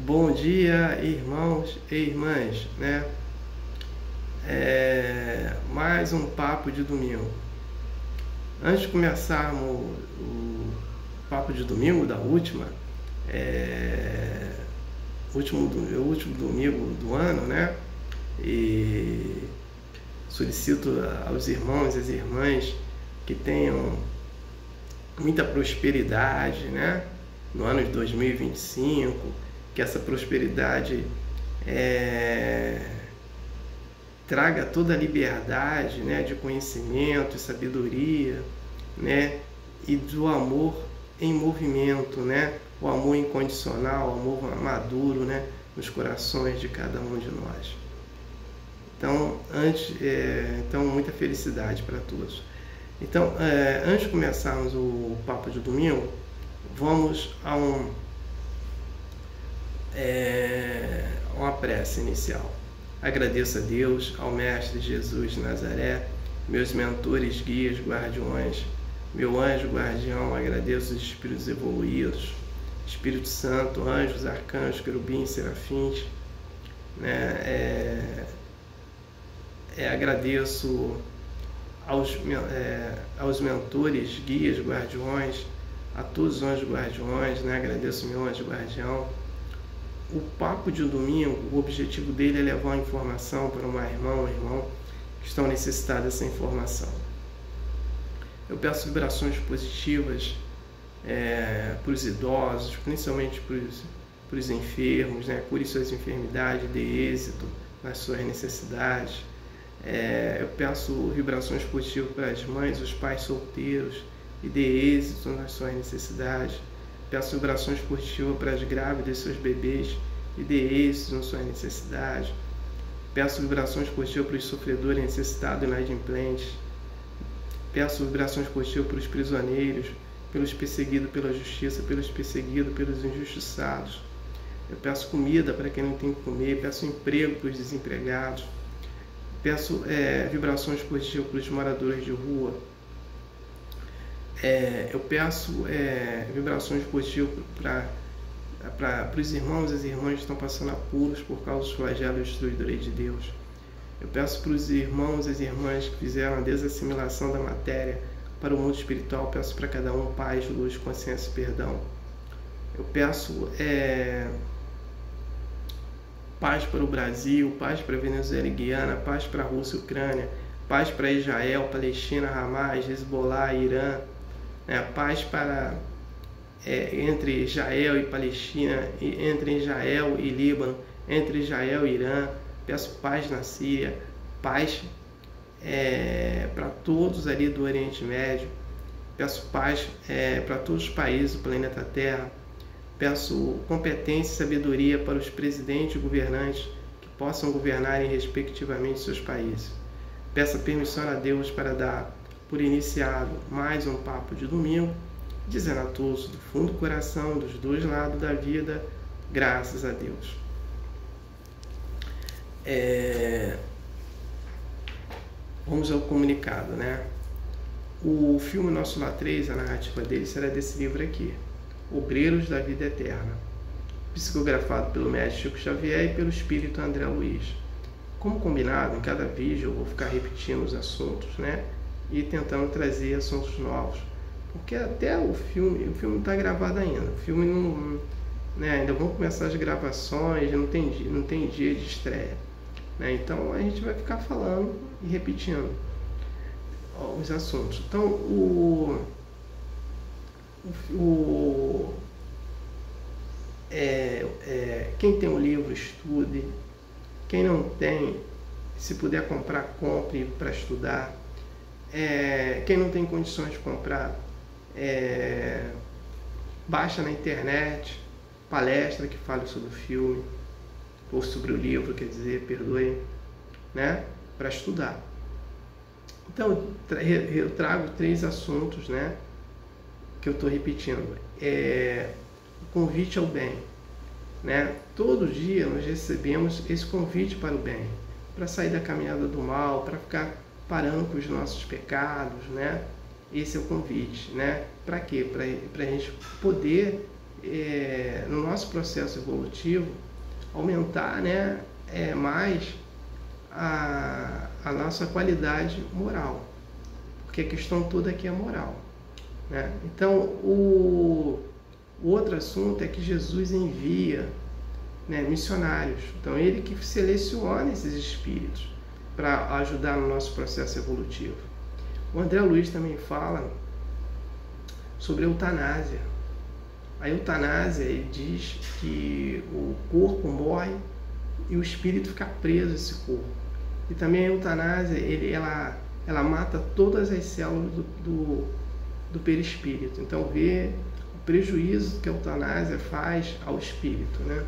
Bom dia, irmãos e irmãs, né? Mais um papo de domingo. Antes de começarmos o papo de domingo da último domingo do ano, né? E solicito aos irmãos e às irmãs que tenham muita prosperidade, né? No ano de 2025, que essa prosperidade traga toda a liberdade, né, de conhecimento e sabedoria, né, e do amor em movimento, né, o amor incondicional, o amor maduro, né, nos corações de cada um de nós. Então, muita felicidade para todos. Então, antes de começarmos o papo de domingo, vamos a uma prece inicial. Agradeço a Deus, ao Mestre Jesus de Nazaré, meus mentores, guias, guardiões, meu anjo guardião, agradeço os espíritos evoluídos, Espírito Santo, anjos, arcanjos, querubins, serafins, né? Agradeço aos mentores, guias, guardiões, a todos os anjos guardiões, né? Agradeço meu anjo guardião. O papo de domingo, o objetivo dele é levar uma informação para uma irmã ou irmão que estão necessitados dessa informação. Eu peço vibrações positivas para os idosos, principalmente para os enfermos, né? Cure suas enfermidades, dê êxito nas suas necessidades. Eu peço vibrações positivas para as mães, os pais solteiros e dê êxito nas suas necessidades. Peço vibrações positivas para as grávidas e seus bebês e dê êxito nas suas necessidades. Peço vibrações positivas para os sofredores necessitados e inadimplentes. Peço vibrações positivas para os prisioneiros, pelos perseguidos pela justiça, pelos perseguidos, pelos injustiçados. Eu peço comida para quem não tem que comer, peço emprego para os desempregados. Peço vibrações positivas para os moradores de rua. Eu peço vibrações positivas para os irmãos e as irmãs que estão passando apuros por causa dos flagelos destruidores de Deus. Eu peço para os irmãos e as irmãs que fizeram a desassimilação da matéria para o mundo espiritual, peço para cada um paz, luz, consciência e perdão. Eu peço paz para o Brasil, paz para a Venezuela e Guiana, paz para a Rússia e Ucrânia, paz para Israel, Palestina, Hamas, Hezbollah, Irã, paz para entre Israel e Palestina, entre Israel e Líbano, entre Israel e Irã. Peço paz na Síria, paz para todos ali do Oriente Médio. Peço paz para todos os países do planeta Terra. Peço competência e sabedoria para os presidentes e governantes que possam governarem respectivamente seus países. Peço permissão a Deus para dar por iniciado mais um papo de domingo, dizendo a todos do fundo do coração, dos dois lados da vida, graças a Deus. Vamos ao comunicado, né? O filme Nosso Lar 3, a narrativa dele será desse livro aqui, Obreiros da Vida Eterna, psicografado pelo mestre Chico Xavier e pelo espírito André Luiz. Como combinado, em cada vídeo eu vou ficar repetindo os assuntos, né? E tentando trazer assuntos novos, porque até o filme não está gravado ainda, o filme não, né, ainda vão começar as gravações, não tem dia de estreia, né? Então a gente vai ficar falando e repetindo os assuntos. Então quem tem o livro, estude. Quem não tem, se puder comprar, compre para estudar. Quem não tem condições de comprar, baixa na internet palestra que fale sobre o filme ou sobre o livro, né, para estudar. Então eu trago 3 assuntos, né, que eu estou repetindo. O convite ao bem, né? Todo dia nós recebemos esse convite para o bem, para sair da caminhada do mal, para ficar parando com os nossos pecados, né? Esse é o convite, né? Para quê? Para a gente poder no nosso processo evolutivo, aumentar, né, mais a nossa qualidade moral, porque a questão toda aqui é moral, né? Então, o outro assunto é que Jesus envia, né, missionários. Então, ele que seleciona esses espíritos para ajudar no nosso processo evolutivo. O André Luiz também fala sobre a eutanásia. A eutanásia, ele diz que o corpo morre e o espírito fica preso a esse corpo. E também a eutanásia, ela mata todas as células do perispírito. Então, vê o prejuízo que a eutanásia faz ao espírito, né?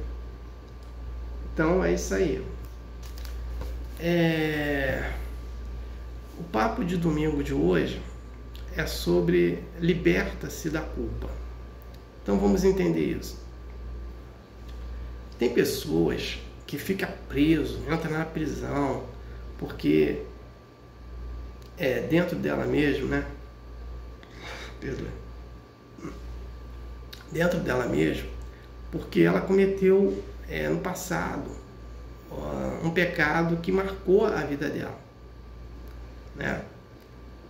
Então, é isso aí. O papo de domingo de hoje é sobre liberta-se da culpa. Então vamos entender isso. Tem pessoas que ficam presos, entram na prisão, porque dentro dela mesmo, né? Dentro dela mesmo, porque ela cometeu no passado um pecado que marcou a vida dela, né?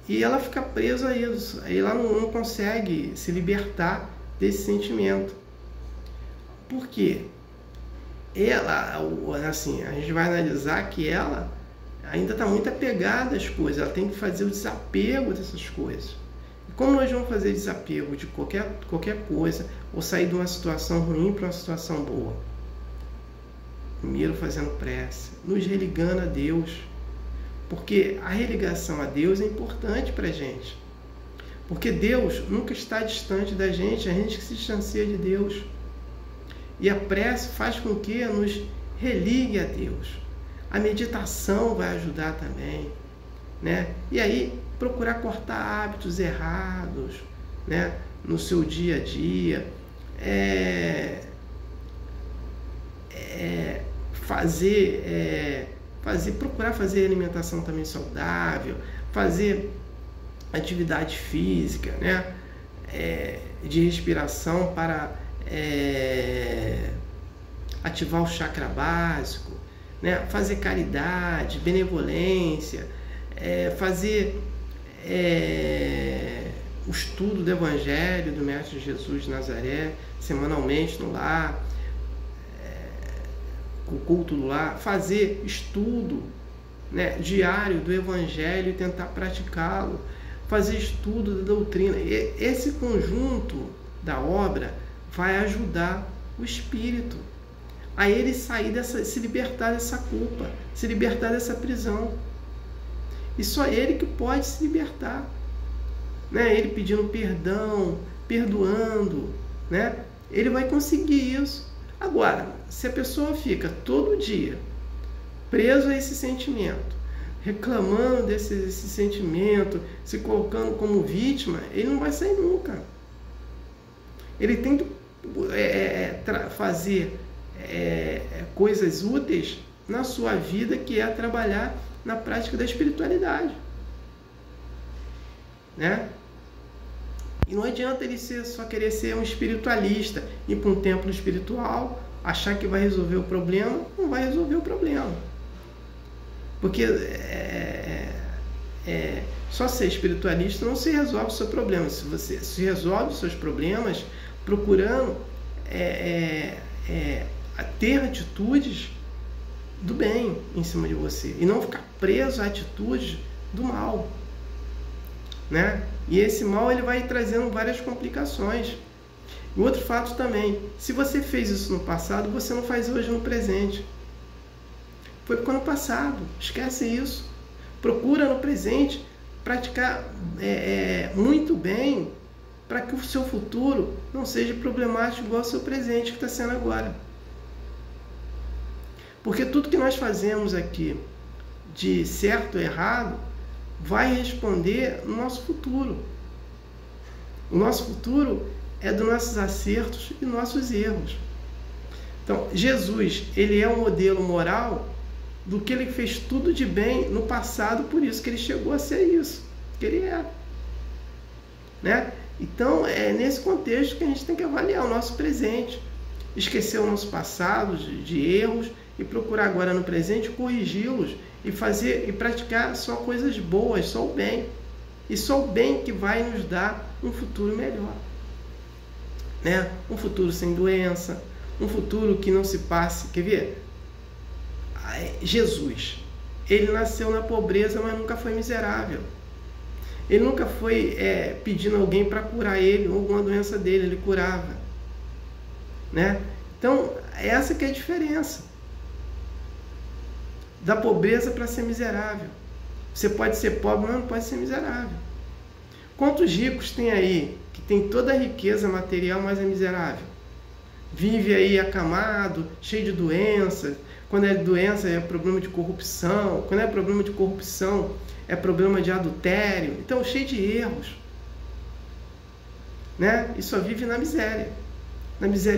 E ela fica presa a isso, aí ela não consegue se libertar desse sentimento. Por quê? Ela, assim, a gente vai analisar que ela ainda está muito apegada às coisas, ela tem que fazer o desapego dessas coisas. E como nós vamos fazer desapego de qualquer coisa, ou sair de uma situação ruim para uma situação boa? Primeiro fazendo prece, nos religando a Deus, porque a religação a Deus é importante para a gente, porque Deus nunca está distante da gente, a gente que se distancia de Deus, e a prece faz com que nos religue a Deus. A meditação vai ajudar também, né? E aí procurar cortar hábitos errados, né, no seu dia a dia, procurar fazer alimentação também saudável, fazer atividade física, né, de respiração para ativar o chakra básico, né, fazer caridade, benevolência, fazer o estudo do Evangelho do Mestre Jesus de Nazaré semanalmente no lar, o culto do lar, fazer estudo, né, diário do Evangelho e tentar praticá-lo, fazer estudo da doutrina. Esse conjunto da obra vai ajudar o espírito a ele sair se libertar dessa culpa, se libertar dessa prisão. E só ele que pode se libertar, né? Ele pedindo perdão, perdoando, né? Ele vai conseguir isso. Agora, se a pessoa fica todo dia preso a esse sentimento, reclamando desse sentimento, se colocando como vítima, ele não vai sair nunca. Ele tem que fazer coisas úteis na sua vida, que é trabalhar na prática da espiritualidade, né? E não adianta ele só querer ser um espiritualista, ir para um templo espiritual, achar que vai resolver o problema. Não vai resolver o problema, porque só ser espiritualista não se resolve o seu problema. Se você se resolve os seus problemas procurando ter atitudes do bem em cima de você e não ficar preso a atitudes do mal, né? E esse mal ele vai trazendo várias complicações. E outro fato também, se você fez isso no passado, você não faz hoje no presente. Foi porque no passado, esquece isso. Procura no presente praticar muito bem, para que o seu futuro não seja problemático igual ao seu presente que está sendo agora. Porque tudo que nós fazemos aqui de certo ou errado vai responder no nosso futuro. O nosso futuro é dos nossos acertos e nossos erros. Então, Jesus, ele é um modelo moral do que ele fez tudo de bem no passado, por isso que ele chegou a ser isso que ele é, né? Então, é nesse contexto que a gente tem que avaliar o nosso presente, esquecer o nosso passado de erros e procurar agora no presente corrigi-los e fazer e praticar só coisas boas, só o bem. E só o bem que vai nos dar um futuro melhor, né? Um futuro sem doença, um futuro que não se passe. Quer ver? Jesus, ele nasceu na pobreza, mas nunca foi miserável. Ele nunca foi pedindo alguém para curar ele ou alguma doença dele, ele curava, né? Então, essa que é a diferença da pobreza para ser miserável. Você pode ser pobre, mas não pode ser miserável. Quantos ricos tem aí que tem toda a riqueza material, mas é miserável? Vive aí acamado, cheio de doenças. Quando é doença é problema de corrupção. Quando é problema de corrupção é problema de adultério. Então, cheio de erros, né? E só vive na miséria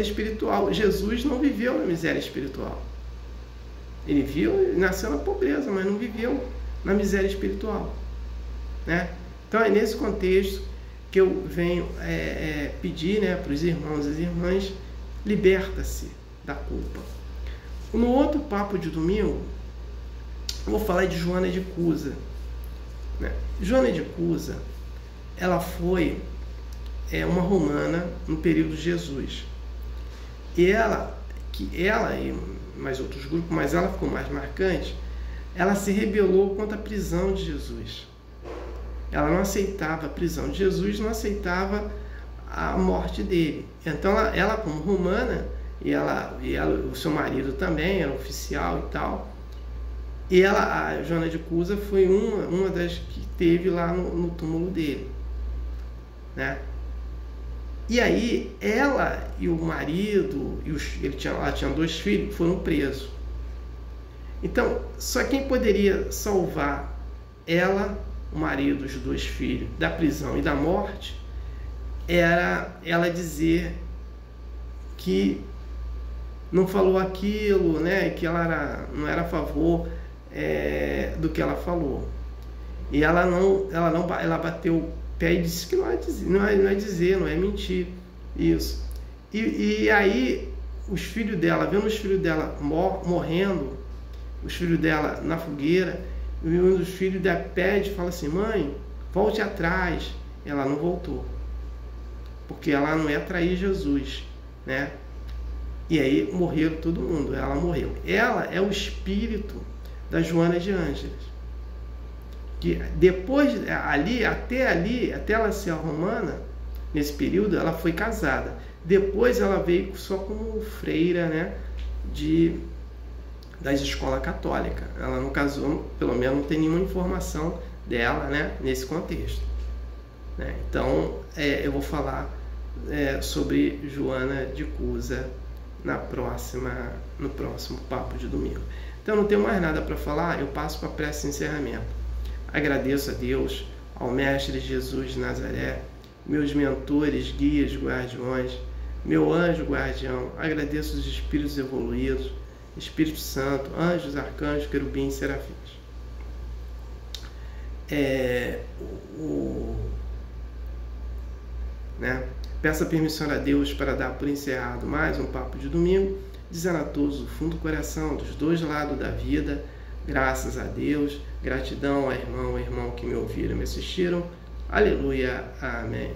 espiritual. Jesus não viveu na miséria espiritual. Ele nasceu na pobreza, mas não viveu na miséria espiritual, né? Então é nesse contexto que eu venho pedir, né, para os irmãos e as irmãs, liberta-se da culpa. No outro papo de domingo, eu vou falar de Joana de Cusa, né? Joana de Cusa, ela foi uma romana no período de Jesus. E ela e mais outros grupos, mas ela ficou mais marcante, ela se rebelou contra a prisão de Jesus. Ela não aceitava a prisão de Jesus, não aceitava a morte dele. Então ela como romana, e o seu marido também era oficial e tal, e a Joana de Cusa foi uma das que teve lá no túmulo dele, né? E aí ela e o marido, ela tinha 2 filhos, foram presos. Então, só quem poderia salvar ela, o marido, os 2 filhos, da prisão e da morte, era ela dizer que não falou aquilo, né? Que ela não era a favor do que ela falou. E ela bateu o pé e disse que não é mentir isso. E aí os filhos dela, vendo os filhos dela morrendo, os filhos dela na fogueira, e um dos filhos dela pede, fala assim: mãe, volte atrás. Ela não voltou, porque ela não ia trair Jesus, né? E aí morreram todo mundo, ela morreu. Ela é o espírito da Joana de Ângeles, que depois até ela ser romana, nesse período ela foi casada. Depois ela veio só como freira, né, das escolas católicas. Ela não casou, pelo menos não tem nenhuma informação dela, né, nesse contexto, né? Então eu vou falar sobre Joana de Cusa no próximo papo de domingo. Então não tenho mais nada para falar, eu passo para a prece de encerramento. Agradeço a Deus, ao Mestre Jesus de Nazaré, meus mentores, guias, guardiões, meu anjo guardião. Agradeço os espíritos evoluídos, Espírito Santo, anjos, arcanjos, querubins, serafins. Peço a permissão a Deus para dar por encerrado mais um papo de domingo, dizendo a todos do fundo do coração, dos 2 lados da vida, graças a Deus, gratidão ao irmão que me ouviram e me assistiram. Aleluia, amém.